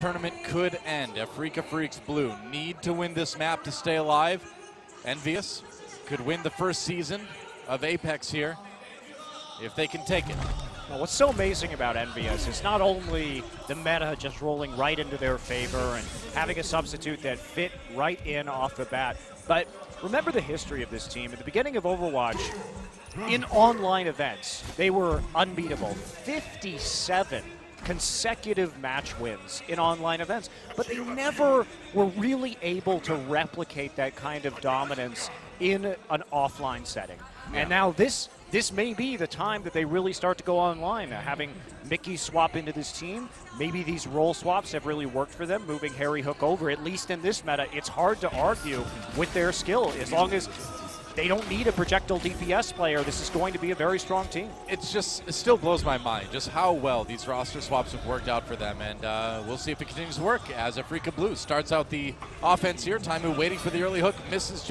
Tournament could end. Afreeca Freecs Blue need to win this map to stay alive. EnVyUs could win the first season of Apex here if they can take it. Well, what's so amazing about EnVyUs is not only the meta just rolling right into their favor and having a substitute that fit right in off the bat, but remember the history of this team. At the beginning of Overwatch, in online events, they were unbeatable. 57 consecutive match wins in online events, but they never were really able to replicate that kind of dominance in an offline setting. Yeah. And now this may be the time that they really start to go online. Having Mickey swap into this team, maybe these role swaps have really worked for them, moving Harry Hook over, at least in this meta. It's hard to argue with their skill as long as they don't need a projectile DPS player. This is going to be a very strong team. It still blows my mind just how well these roster swaps have worked out for them, and we'll see if it continues to work as Afreeca Blue starts out the offense here. Taimu waiting for the early hook, misses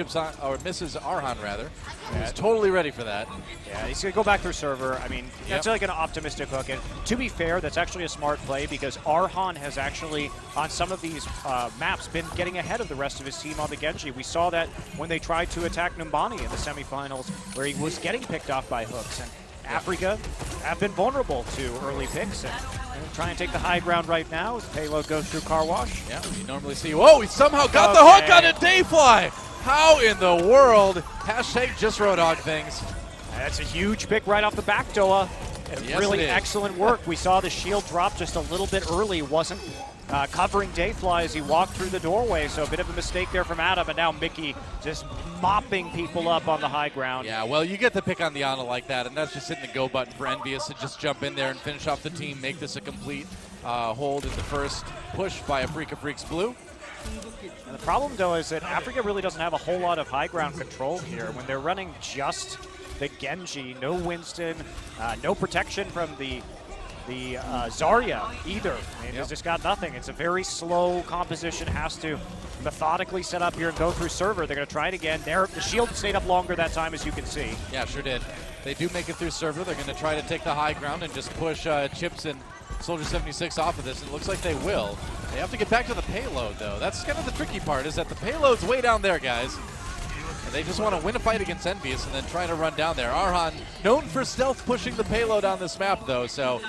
Arhan rather. Yeah. He's totally ready for that. Yeah, he's going to go back through server. I mean, that's like an optimistic hook. And to be fair, that's actually a smart play because Arhan has actually, on some of these maps, been getting ahead of the rest of his team on the Genji. We saw that when they tried to attack Numbani in the semifinals, where he was getting picked off by hooks. And Afreeca have been vulnerable to early picks. And try and take the high ground right now as the payload goes through car wash. Yeah, we normally see, whoa, he somehow got the hook on a Dayfly. How in the world? Hashtag just Roadhog things. That's a huge pick right off the back, Doa. Yes, really excellent work. We saw the shield drop just a little bit early. Wasn't covering Dayfly as he walked through the doorway, so a bit of a mistake there from Adam, and now Mickey just mopping people up on the high ground. Yeah, well, you get the pick on the Ana like that, and that's just hitting the go button for EnVyUs to just jump in there and finish off the team, make this a complete hold in the first push by Afreeca Freecs Blue. And the problem, though, is that Afreeca really doesn't have a whole lot of high ground control here. When they're running just the Genji, no Winston, no protection from the Zarya either. I mean, it's just got nothing. It's a very slow composition, has to methodically set up here and go through server. They're going to try it again. The shield stayed up longer that time, as you can see. Yeah, sure did. They do make it through server. They're going to try to take the high ground and just push Chips and Soldier 76 off of this. It looks like they will. They have to get back to the payload, though. That's kind of the tricky part, is that the payload's way down there, guys. And they just want to win a fight against EnVyUs and then try to run down there. Arhan, known for stealth pushing the payload on this map, though, so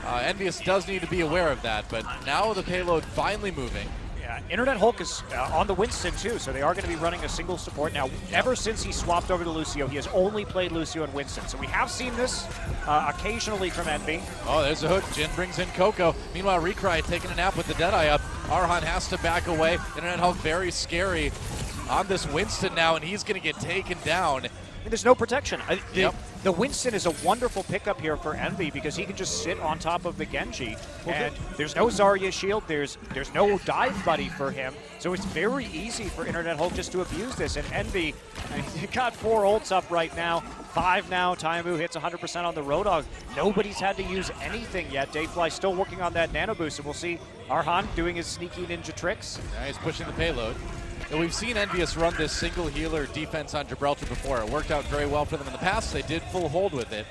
EnVyUs does need to be aware of that. But now the payload finally moving. Yeah, Internet Hulk is on the Winston, too, so they are going to be running a single support. Now, ever since he swapped over to Lucio, he has only played Lucio and Winston. So we have seen this occasionally from Envy. Oh, there's a hook. Jin brings in Coco. Meanwhile, Recry taking a nap with the Deadeye up. Arhan has to back away. Internet Hulk very scary on this Winston now, and he's going to get taken down. And there's no protection. The Winston is a wonderful pickup here for Envy because he can just sit on top of the Genji. And there's no Zarya shield, there's no dive buddy for him. So it's very easy for Internet Hulk just to abuse this. And Envy, you got 4 ults up right now, 5 now. Taimu hits 100% on the Roadhog. Nobody's had to use anything yet. Dayfly still working on that nano boost, and we'll see Arhan doing his sneaky ninja tricks. Yeah, he's pushing the payload. And we've seen EnVyUs run this single healer defense on Gibraltar before. It worked out very well for them in the past. They did full hold with it.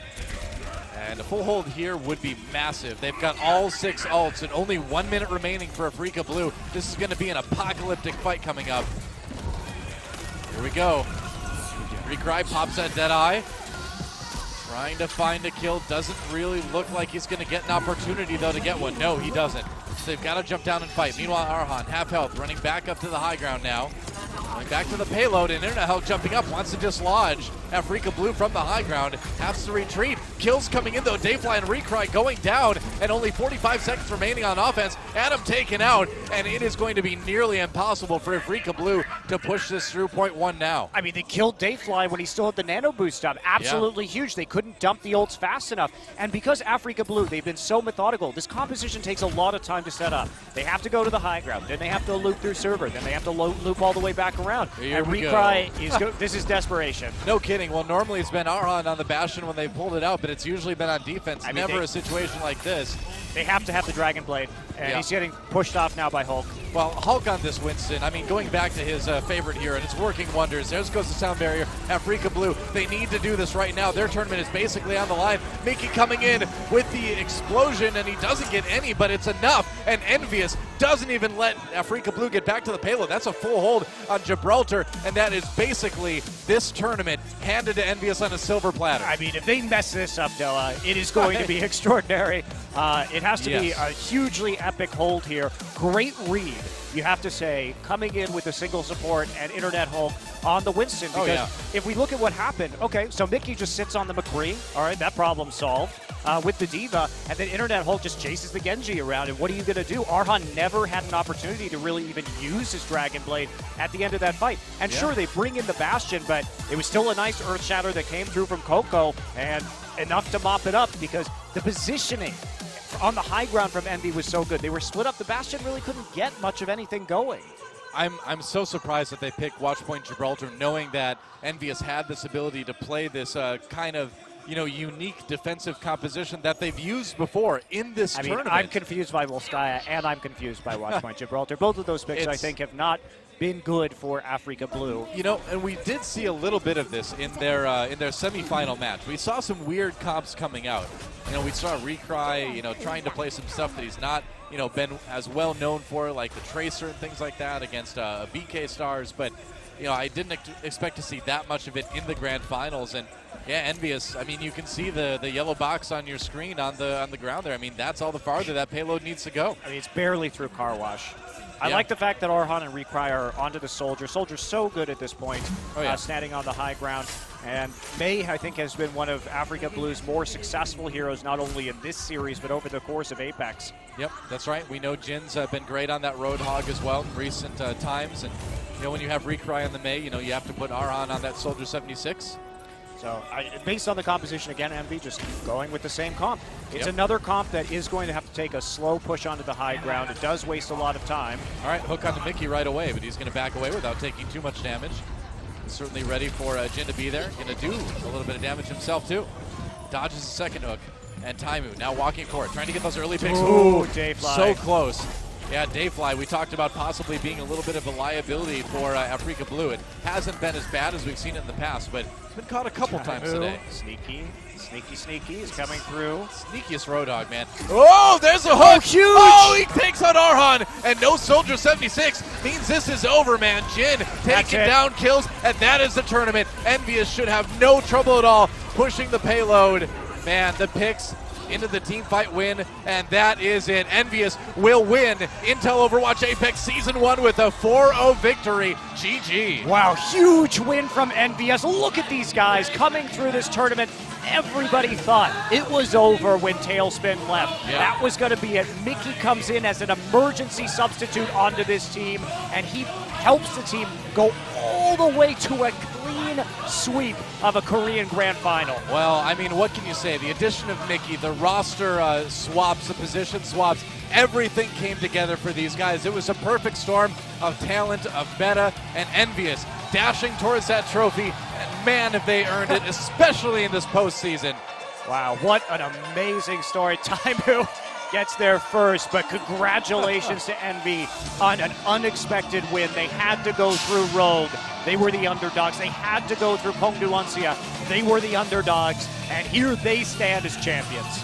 And a full hold here would be massive. They've got all 6 ults and only 1 minute remaining for Afreeca Blue. This is going to be an apocalyptic fight coming up. Here we go. Recry pops that Deadeye. Trying to find a kill. Doesn't really look like he's going to get an opportunity, though, to get one. No, he doesn't. So they've got to jump down and fight. Meanwhile, Arhan, half health, running back up to the high ground now. Going back to the payload, and Internet Hulk jumping up, wants to dislodge Afreeca Blue from the high ground. Has to retreat. Kills coming in, though. Dayfly and Recry going down, and only 45 seconds remaining on offense. Adam taken out, and it is going to be nearly impossible for Afreeca Blue to push this through point 1 now. I mean, they killed Dayfly when he still had the nano boost up. Absolutely huge. They couldn't dump the ults fast enough. And because Afreeca Blue, they've been so methodical, this composition takes a lot of time to set up. They have to go to the high ground, then they have to loop through server, then they have to loop all the way back around. Here and Recry is this is desperation. No kidding. Well, normally it's been Arhan on the Bastion when they pulled it out, but it's usually been on defense. Never a situation like this. They have to have the Dragon Blade, and he's getting pushed off now by Hulk. Well, Hulk on this Winston, I mean, going back to his favorite here, and it's working wonders. There goes the sound barrier. Afreeca Blue, they need to do this right now. Their tournament is basically on the line. Mickey coming in with the explosion, and he doesn't get any, but it's enough. And EnVyUs doesn't even let Afreeca Blue get back to the payload. That's a full hold on Gibraltar, and that is basically this tournament handed to EnVyUs on a silver platter. I mean, if they mess this up, Noah, it is going to be extraordinary. It has to be a hugely epic hold here. Great read, you have to say, coming in with a single support and Internet Hulk on the Winston. Because if we look at what happened, okay, so Mickey just sits on the McCree. All right, that problem solved. With the Diva, and then Internet Hulk just chases the Genji around, and what are you going to do? Arhan never had an opportunity to really even use his Dragon Blade at the end of that fight. And sure, they bring in the Bastion, but it was still a nice Earth Shatter that came through from Coco, and enough to mop it up because the positioning on the high ground from Envy was so good. They were split up. The Bastion really couldn't get much of anything going. I'm so surprised that they picked Watchpoint Gibraltar, knowing that EnVyUs had this ability to play this kind of unique defensive composition that they've used before in this tournament. I'm confused by Volskaya, and I'm confused by Watchpoint Gibraltar. Both of those picks, I think, have not been good for Afreeca Blue. And we did see a little bit of this in their semifinal match. We saw some weird comps coming out. We saw Recry, trying to play some stuff that he's not, been as well known for, like the Tracer and things like that against BK Stars. But, I didn't expect to see that much of it in the grand finals. And yeah, EnVyUs, I mean, you can see the yellow box on your screen on the ground there. I mean, that's all the farther that payload needs to go. I mean, it's barely through car wash. I like the fact that Arhan and Recry are onto the Soldier. Soldier's so good at this point, standing on the high ground. And May, I think, has been one of Afreeca Blue's more successful heroes, not only in this series, but over the course of Apex. Yep, that's right. We know Jin's been great on that Roadhog as well in recent times. And, when you have Recry on the May, you have to put Arhan on that Soldier 76. So, based on the composition, again, Envy just going with the same comp. It's another comp that is going to have to take a slow push onto the high ground. It does waste a lot of time. All right, hook on to Mickey right away, but he's going to back away without taking too much damage. He's certainly ready for Jin to be there. Going to do a little bit of damage himself, too. Dodges the second hook. And Taimu now walking forward, trying to get those early picks. Ooh, Dayfly. So close. Yeah, Dayfly, we talked about possibly being a little bit of a liability for Afreeca Blue. It hasn't been as bad as we've seen it in the past, but it's been caught a couple times today. Sneaky is coming through. Sneakiest Roadhog, man. Oh, there's a hook! Huge! Oh, he takes on Arhan, and no Soldier 76 means this is over, man. Jin taking down kills, and that is the tournament. EnVyUs should have no trouble at all pushing the payload. Man, the picks into the team fight win, and that is it. EnVyUs will win Intel Overwatch Apex Season 1 with a 4-0 victory. GG. Wow, huge win from EnVyUs. Look at these guys coming through this tournament. Everybody thought it was over when Tailspin left. Yeah. That was going to be it. Mickey comes in as an emergency substitute onto this team, and he helps the team go all the way to a clean sweep of a Korean Grand Final. Well, I mean, what can you say? The addition of Mickey, the roster swaps, the position swaps, everything came together for these guys. It was a perfect storm of talent, of meta, and EnVyUs dashing towards that trophy. And man, have they earned it, especially in this postseason. Wow, what an amazing story. Taimu gets there first, but congratulations to Envy on an unexpected win. They had to go through Rogue. They were the underdogs. They had to go through Pengdu Uncia. They were the underdogs, and here they stand as champions.